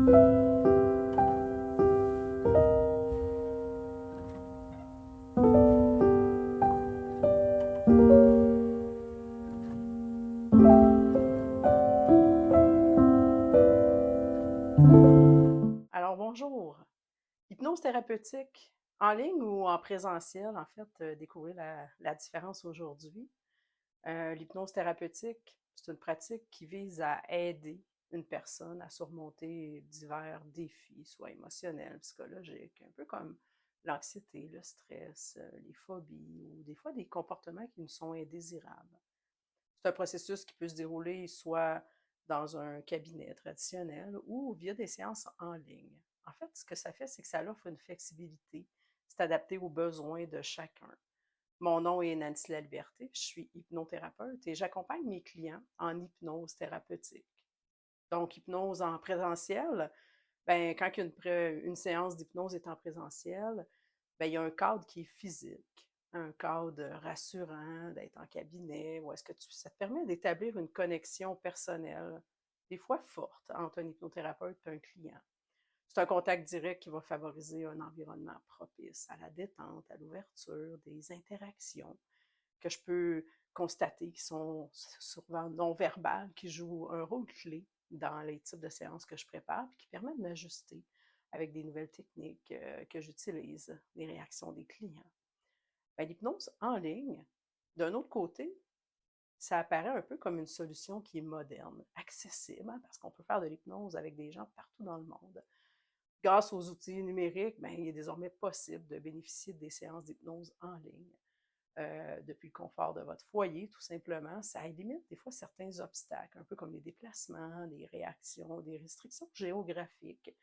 Alors bonjour. Hypnose thérapeutique en ligne ou en présentiel, en fait, découvrir la différence aujourd'hui. L'hypnose thérapeutique, c'est une pratique qui vise à aider une personne à surmonter divers défis, soit émotionnels, psychologiques, un peu comme l'anxiété, le stress, les phobies ou des fois des comportements qui nous sont indésirables. C'est un processus qui peut se dérouler soit dans un cabinet traditionnel ou via des séances en ligne. En fait, ce que ça fait, c'est que ça offre une flexibilité. C'est adapté aux besoins de chacun. Mon nom est Nancy Laliberté, je suis hypnothérapeute et j'accompagne mes clients en hypnose thérapeutique. Donc, hypnose en présentiel, ben, quand une séance d'hypnose est en présentiel, ben, il y a un cadre qui est physique, un cadre rassurant, d'être en cabinet, où est-ce que ça te permet d'établir une connexion personnelle, des fois forte, entre un hypnothérapeute et un client. C'est un contact direct qui va favoriser un environnement propice à la détente, à l'ouverture, des interactions que je peux constater qui sont souvent non verbales, qui jouent un rôle clé dans les types de séances que je prépare, puis qui permettent de m'ajuster avec des nouvelles techniques que j'utilise, les réactions des clients. Ben, l'hypnose en ligne, d'un autre côté, ça apparaît un peu comme une solution qui est moderne, accessible, hein, parce qu'on peut faire de l'hypnose avec des gens partout dans le monde. Grâce aux outils numériques, ben, il est désormais possible de bénéficier des séances d'hypnose en ligne depuis le confort de votre foyer, tout simplement. Ça élimine des fois certains obstacles, un peu comme les déplacements, les réactions, des restrictions géographiques.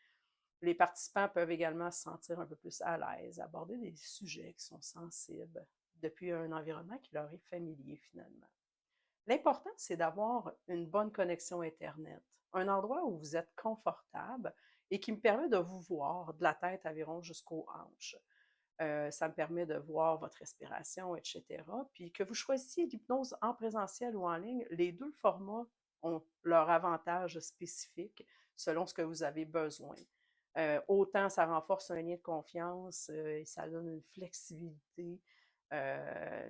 Les participants peuvent également se sentir un peu plus à l'aise, aborder des sujets qui sont sensibles depuis un environnement qui leur est familier finalement. L'important, c'est d'avoir une bonne connexion Internet, un endroit où vous êtes confortable et qui me permet de vous voir de la tête environ jusqu'aux hanches. Ça me permet de voir votre respiration, etc. Puis que vous choisissiez l'hypnose en présentiel ou en ligne, les deux formats ont leur avantage spécifique selon ce que vous avez besoin. Autant ça renforce un lien de confiance et ça donne une flexibilité,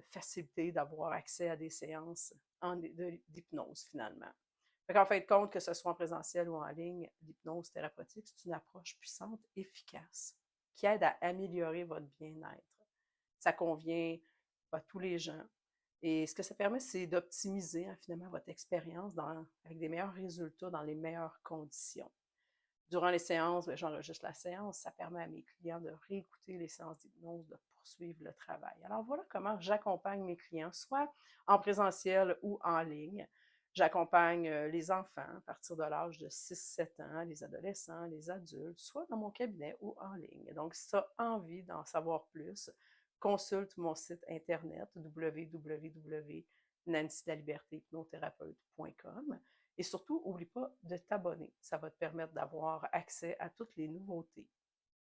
facilité d'avoir accès à des séances d'hypnose finalement. En fin de compte, que ce soit en présentiel ou en ligne, l'hypnose thérapeutique, c'est une approche puissante, efficace, qui aide à améliorer votre bien-être. Ça convient à tous les gens. Et ce que ça permet, c'est d'optimiser finalement votre expérience avec des meilleurs résultats dans les meilleures conditions. Durant les séances, ben, j'enregistre la séance. Ça permet à mes clients de réécouter les séances d'hypnose, de poursuivre le travail. Alors voilà comment j'accompagne mes clients, soit en présentiel ou en ligne. J'accompagne les enfants à partir de l'âge de 6-7 ans, les adolescents, les adultes, soit dans mon cabinet ou en ligne. Donc, si tu as envie d'en savoir plus, consulte mon site internet www.nancydalibertéhypnothérapeute.com. Et surtout, n'oublie pas de t'abonner. Ça va te permettre d'avoir accès à toutes les nouveautés.